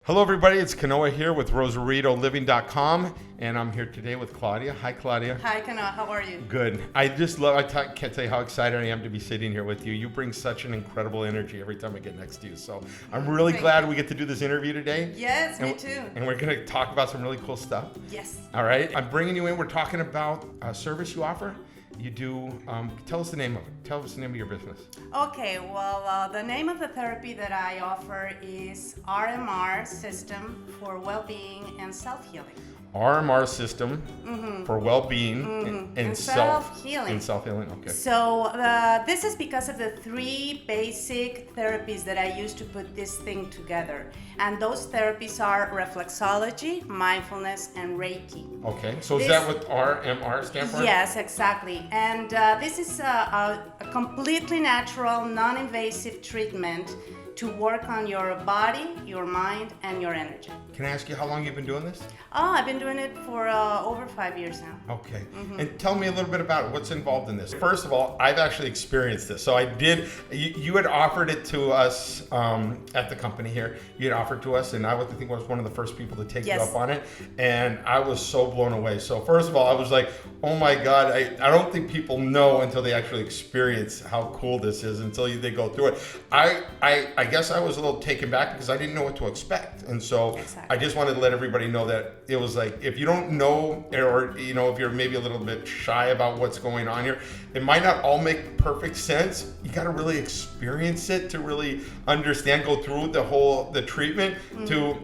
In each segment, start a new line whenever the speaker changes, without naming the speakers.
Hello everybody, it's Kanoa here with RosaritoLiving.com, and I'm here today with Claudia. Hi Claudia.
Hi Kanoa, how are you?
Good. Can't tell you how excited I am to be sitting here with you. You bring such an incredible energy every time I get next to you, so I'm really glad we get to do this interview today.
Yes, me too.
And we're going to talk about some really cool stuff.
Yes.
All right, I'm bringing you in. We're talking about a service you offer. You do, tell us the name of it. Tell us the name of your business.
Okay, well, the name of the therapy that I offer is RMR System for Well-Being and Self-Healing.
RMR System for well-being
and self-healing.
And self-healing, okay.
So this is because of the three basic therapies that I use to put this thing together. And those therapies are Reflexology, Mindfulness, and Reiki.
Okay, so is that what RMR stands for?
Yes, exactly. And this is a completely natural, non-invasive treatment to work on your body, your mind, and your energy.
Can I ask you how long you've been doing this?
Oh, I've been doing it for over 5 years now.
Okay. And tell me a little bit about what's involved in this. First of all, I've actually experienced this. So I did, you had offered it to us at the company here. You had offered to us, and I think was one of the first people to take you up on it. And I was so blown away. So first of all, I was like, oh my God, I don't think people know until they actually experience how cool this is, until they go through it. I guess I was a little taken back because I didn't know what to expect. And so I just wanted to let everybody know that it was like, if you don't know, or if you're maybe a little bit shy about what's going on here, it might not all make perfect sense. You got to really experience it to really understand, go through the treatment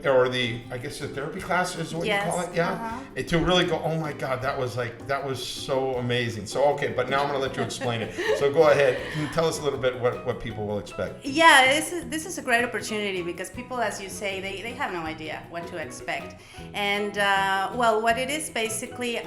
or I guess the therapy class is what you call it. Yeah. To really go, oh my God, that was so amazing. So, okay, but now I'm going to let you explain it. So go ahead. Can you tell us a little bit what people will expect?
Yeah, this is a great opportunity because people, as you say, they have no idea what to expect. And what it is basically,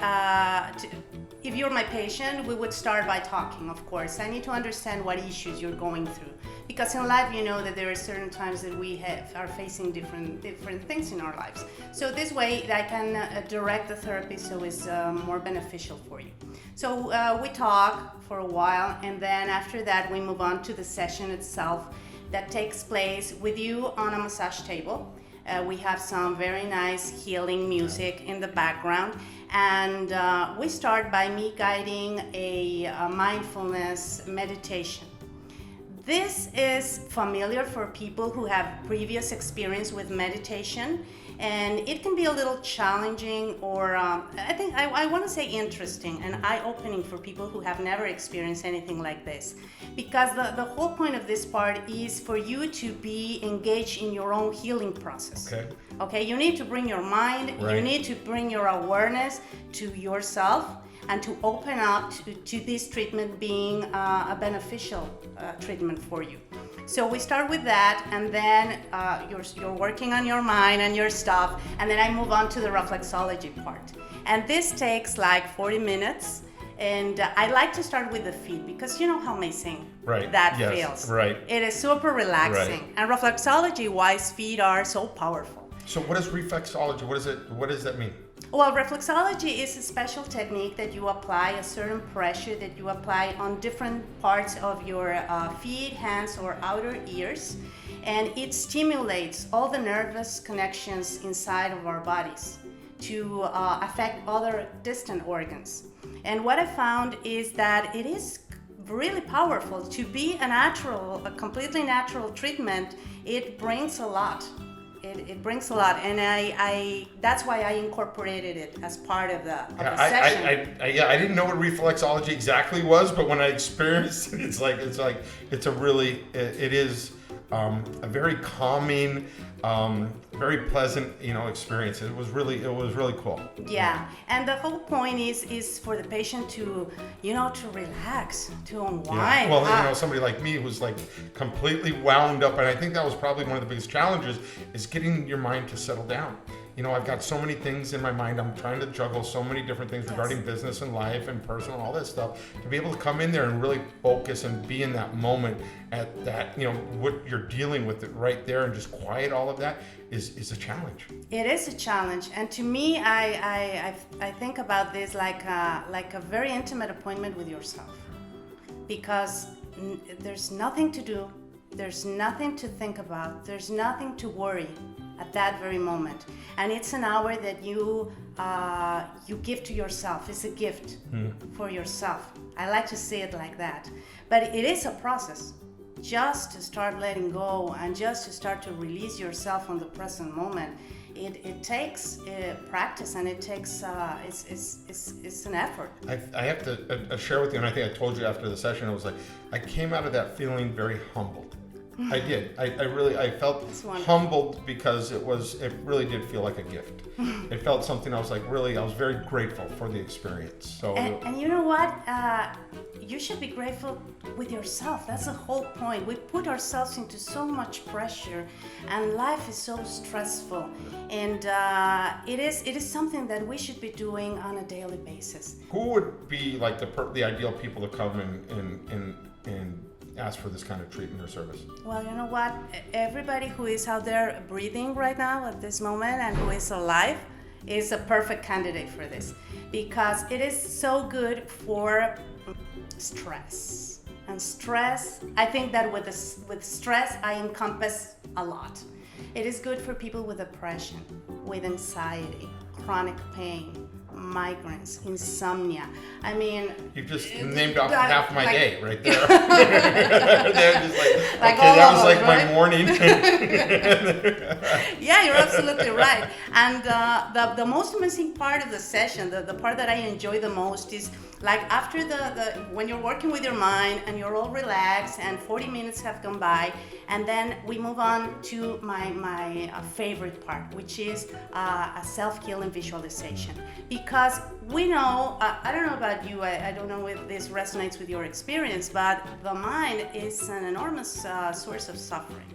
if you're my patient, we would start by talking, of course. I need to understand what issues you're going through. Because in life, you know that there are certain times that we are facing different things in our lives. So this way, I can direct the therapy so it's more beneficial for you. So we talk for a while, and then after that, we move on to the session itself that takes place with you on a massage table. We have some very nice healing music in the background, and we start by me guiding a mindfulness meditation. This is familiar for people who have previous experience with meditation, and it can be a little challenging, or I want to say interesting and eye-opening for people who have never experienced anything like this. Because the whole point of this part is for you to be engaged in your own healing process. Okay, you need to bring your mind, you need to bring your awareness to yourself, and to open up to this treatment being a beneficial treatment for you. So we start with that, and then you're working on your mind and your stuff, and then I move on to the reflexology part. And this takes like 40 minutes, and I like to start with the feet because you know how amazing that feels. Right. It is super relaxing. Right. And reflexology-wise, feet are so powerful.
So what is reflexology? What does that mean?
Well, reflexology is a special technique that you apply, a certain pressure that you apply on different parts of your feet, hands, or outer ears, and it stimulates all the nervous connections inside of our bodies to affect other distant organs. And what I found is that it is really powerful. To be a completely natural treatment, it brings a lot. It brings a lot, and that's why I incorporated it as part of the session.
I didn't know what reflexology exactly was, but when I experienced it, it's a very calming, very pleasant, experience. It was really cool.
Yeah, and the whole point is for the patient to relax, to unwind.
Yeah. Well, somebody like me who's like completely wound up, and I think that was probably one of the biggest challenges is getting your mind to settle down. I've got so many things in my mind. I'm trying to juggle so many different things regarding business and life and personal and all that stuff. To be able to come in there and really focus and be in that moment at that, what you're dealing with it right there and just quiet all of that is a challenge.
It is a challenge. And to me, I think about this like a very intimate appointment with yourself. Because there's nothing to do. There's nothing to think about. There's nothing to worry at that very moment. And it's an hour that you give to yourself. It's a gift for yourself. I like to say it like that. But it is a process. Just to start letting go and just to start to release yourself on the present moment, it takes practice, and it takes it's an effort.
I have to share with you, and I think I told you after the session, it was like I came out of that feeling very humbled. I did. I felt humbled because it really did feel like a gift. It felt something I was very grateful for the experience. So
and you know what? You should be grateful with yourself. That's the whole point. We put ourselves into so much pressure, and life is so stressful. And it is something that we should be doing on a daily basis.
Who would be like the ideal people to come and ask for this kind of treatment or service?
Well, you know what? Everybody who is out there breathing right now at this moment and who is alive is a perfect candidate for this, because it is so good for stress. And stress, I think that with stress, I encompass a lot. It is good for people with depression, with anxiety, chronic pain, migraines, insomnia. I mean,
you just named off half my day right there. They're just
like
okay, that was
us,
like
right?
my morning.
Yeah, you're absolutely right. And the most amazing part of the session, the part that I enjoy the most, is like after when you're working with your mind and you're all relaxed and 40 minutes have gone by, and then we move on to my favorite part, which is a self-healing visualization. Because we know, I don't know about you, I don't know if this resonates with your experience, but the mind is an enormous source of suffering.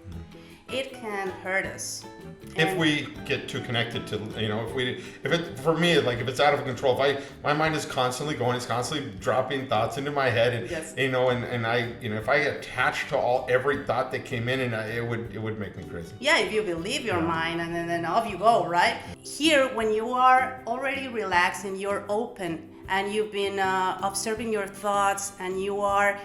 It can hurt us.
If we get too connected to, for me, like if it's out of control, my mind is constantly going, it's constantly dropping thoughts into my head, and
yes.
If I get attached to every thought that came in, and it would make me crazy.
Yeah, if you believe your mind, and then off you go, right? Here, when you are already relaxed and you're open, and you've been observing your thoughts, and you are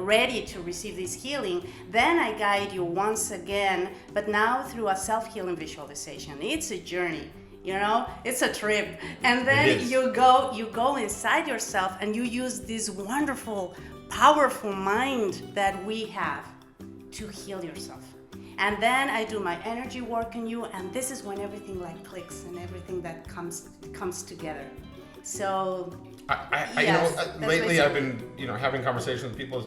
ready to receive this healing, then I guide you once again, but now through a self-healing visualization. It's a journey, it's a trip. And then you go inside yourself, and you use this wonderful, powerful mind that we have to heal yourself. And then I do my energy work on you, and this is when everything like clicks and everything that comes together. So
lately I've been having conversations with people.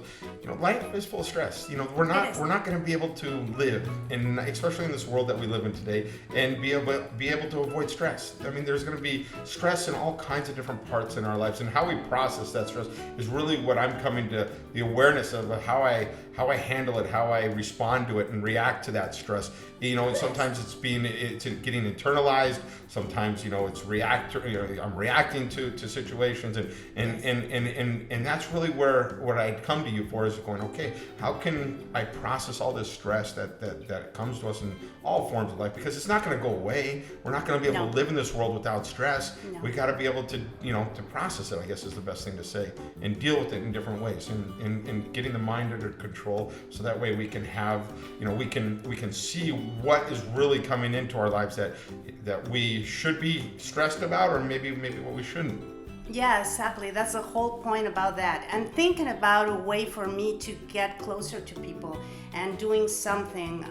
Life is full of stress. We're not going to be able to live, and especially in this world that we live in today, and be able to avoid stress. I mean, there's going to be stress in all kinds of different parts in our lives, and how we process that stress is really what I'm coming to the awareness of how I handle it, how I respond to it, and react to that stress. And sometimes it's getting internalized. Sometimes it's I'm reacting to situations, and that's really what I come to you for, is going, okay, how can I process all this stress that comes to us in all forms of life? Because it's not going to go away. We're not going to be able to live in this world without stress. No. We got to be able to to process it, I guess is the best thing to say, and deal with it in different ways, and getting the mind under control, so that way we can have we can see what is really coming into our lives that we should be stressed about, or maybe what we shouldn't.
Yeah, exactly. That's the whole point about that. And thinking about a way for me to get closer to people and doing something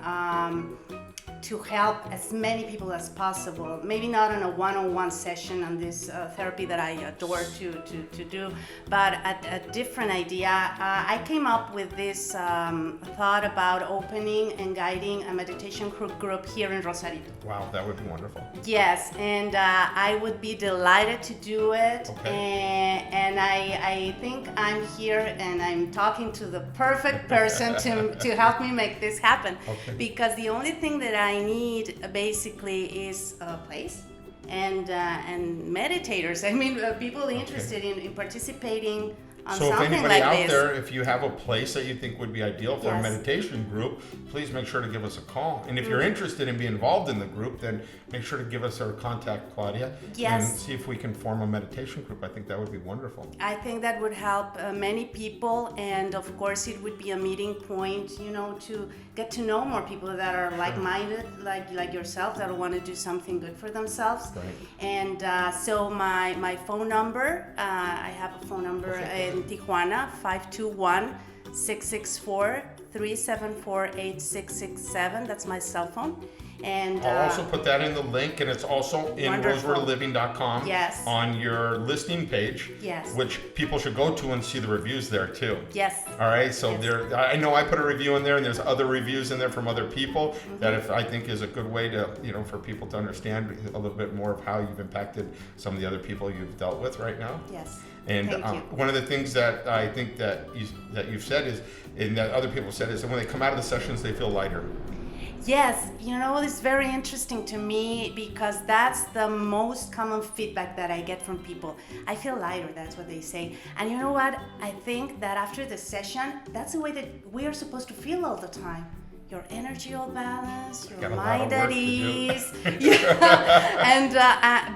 to help as many people as possible. Maybe not on a one-on-one session on this therapy that I adore to do, but a different idea. I came up with this thought about opening and guiding a meditation group here in Rosarito.
Wow, that would be wonderful.
Yes, and I would be delighted to do it. Okay. And I think I'm here, and I'm talking to the perfect person to help me make this happen. Okay. Because the only thing that I need basically is a place and meditators. I mean, people interested in participating on
So if
something
anybody
like
out
this.
there, if you have a place that you think would be ideal for a
Yes.
meditation group, please make sure to give us a call. And if you're interested in being involved in the group, then make sure to give us our contact, Claudia,
Yes.
and see if we can form a meditation group. I think that would be wonderful.
I think that would help many people, and of course it would be a meeting point, to get to know more people that are like-minded, like yourself, that want to do something good for themselves.
Right.
And so my phone number, I have a phone number in Tijuana, 521-664-374-8667. That's my cell phone. And
I'll also put that in the link, and it's also in
Wonderful.
rosewaterliving.com
Yes.
on your listing page,
Yes.
which people should go to and see the reviews there too.
Yes.
All right, so
Yes.
I know I put a review in there, and there's other reviews in there from other people that I think is a good way to, for people to understand a little bit more of how you've impacted some of the other people you've dealt with right now.
Yes.
And
Thank you.
one of the things that I think that you've said is, and that other people said, is that when they come out of the sessions, they feel lighter.
Yes, it's very interesting to me because that's the most common feedback that I get from people. I feel lighter, that's what they say. And you know what? I think that after the session, that's the way that we are supposed to feel all the time. Your energy all balanced, your
Got a lot
mind
of work
at
to do.
ease.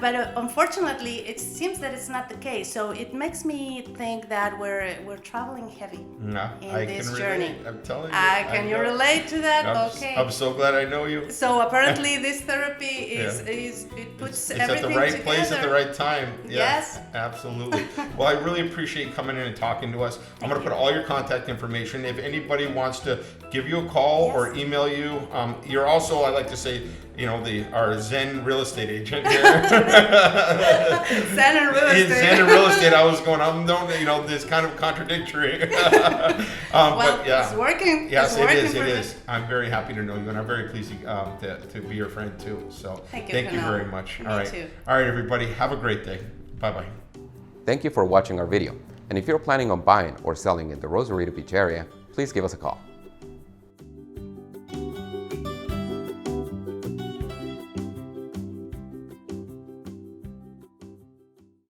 But unfortunately, it seems that it's not the case. So it makes me think that we're traveling heavy
No,
in
I
this
can
journey.
relate. I'm telling you.
Can you
know.
relate to that? Okay.
I'm so glad I know you.
So apparently this therapy is it puts
It's
everything
at the right
together.
place at the right time.
Yes.
Absolutely. Well, I really appreciate you coming in and talking to us. I'm going to put all your contact information. If anybody wants to give you a call
Yes.
or email you, you're also, I like to say, our Zen real estate agent here.
Zen and real estate.
Zen and real estate. I was going, this kind of contradictory. But yeah.
It's working.
Yes,
It's
it
working
is.
for
It
me.
is. I'm very happy to know you, and I'm very pleased to be your friend too. So
Thank you,
thank you
Kanoa.
very much.
Me
All right.
too.
All right, everybody. Have a great day. Bye-bye.
Thank you for watching our video. And if you're planning on buying or selling in the Rosarito Beach area, please give us a call.